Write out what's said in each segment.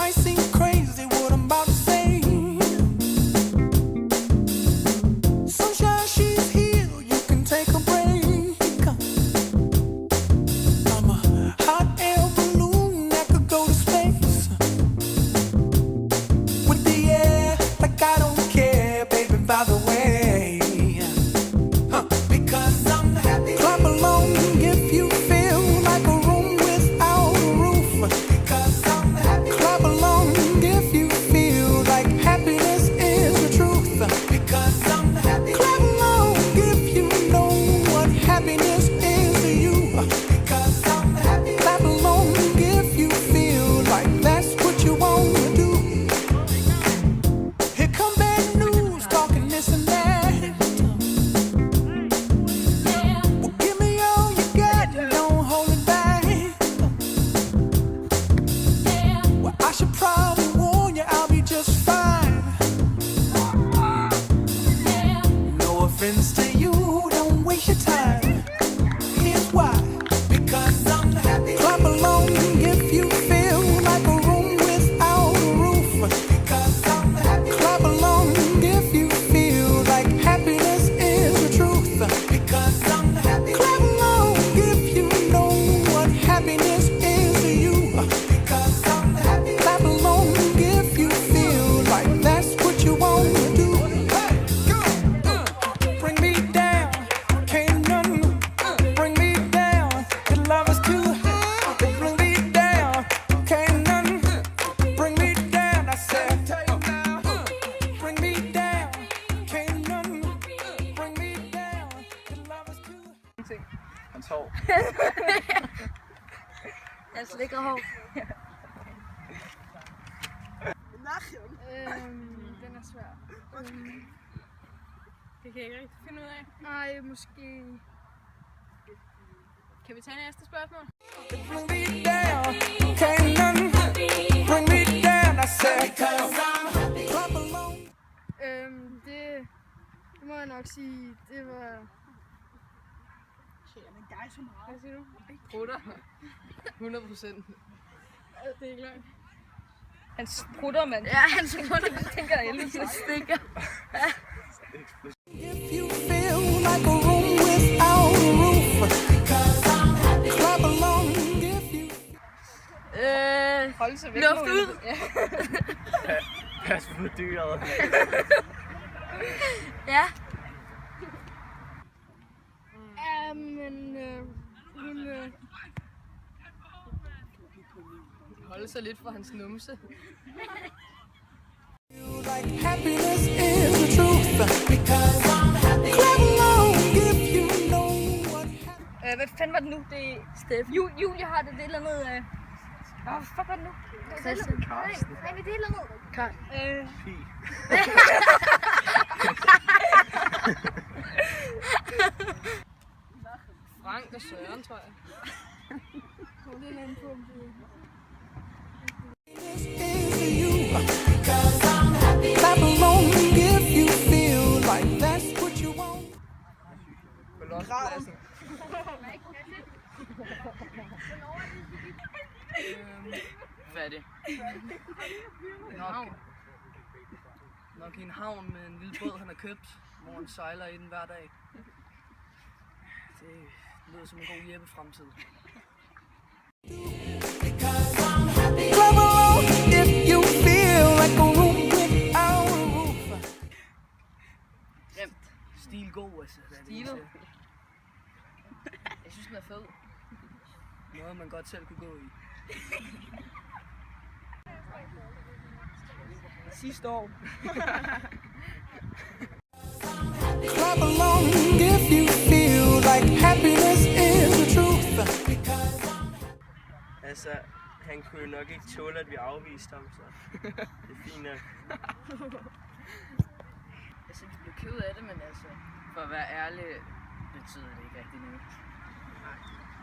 might seem crazy what I'm about to say. Sunshine, she's here, you can take a break. I'm a hot air balloon that could go to space. With the air, like I don't care, baby, by the way. Because I'm happy. Clap along if you feel like a room without a roof. Because I'm happy. Clap along if you feel like happiness is the truth. Because I'm happy. Clap along if you know what happiness is to you. Because I'm happy. Clap along if you feel like that's what you want to do. Here come bad news, talking this and that. Well, give me all you got, don't hold it back. Well, I should probably warn you, I'll be just fine. No offense to you, don't waste your time. Here's why. Because I'm happy. Clap along if you feel like a room without a roof. Because I'm happy. Clap along if you feel like happiness is the truth. Because I'm happy. Clap along if you know what happiness is to you. Because I'm happy. Clap along if you feel like that's what you want to do. Bring me down, can't none bring me down. Your love is too high. Bring me down, can't none bring me down. I said, bring me down, can't none bring me down. Your love is too high. Hans hår. Jeg slikker hår. Den er svær. Det kan jeg ikke rigtig finde ud af. Nej, måske... Kan vi tage næste spørgsmål? Bring me down, can't none bring me down. I said, clap along. Det må jeg nok sige, det var... Hvad siger du? Prutter. 100%. Det er ikke løgn. Han sprutter, mand. Ja, han spurgte, Jeg tænker, at helvede til stikker. If you feel like a room without a roof. Clap along if you Hold sig væk. luft nu. ud. Ja. Pas på dyret. Ja. Men hun... Holde sig lidt fra hans numse. feel like happiness is the truth. Because I'm happy. Clap along if you know what happiness. Hvad fanden var det nu? Det er Steffen. Julie har det eller andet... Hvad fuck var det nu? Christian. Nej, det er det eller andet. Karl. Pig. Frank og Søren, tror jeg. Det er en anden på, om det Is to you. Because I'm happy. Clap along if you feel like that's what you want. På lossepladsen. Hvad er det? Nok i en havn med en lille båd, han har købt, hvor han sejler i den hver dag. Det lyder som en god Jeppe-fremtid. Clap along if you feel like a room without a roof. Grimt. Stil god, altså. Stilet? Jeg synes, den er fed. Noget, man godt selv kunne gå i. Sidste år. Clap along if you feel like happiness is the truth. Because I'm Altså, han kunne jo nok ikke tåle, at vi afviste ham, så det er fint nok. Altså, vi blev ked af det, men altså, for at være ærlig, betyder det ikke rigtig noget.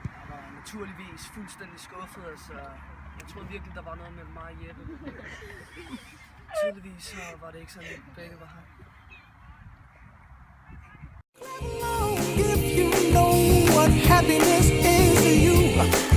Jeg var naturligvis fuldstændig skuffet, altså. Jeg troede virkelig, der var noget mellem mig og Jeppe. Tydeligvis så var det ikke sådan, at begge var her. if you know what happiness is to you.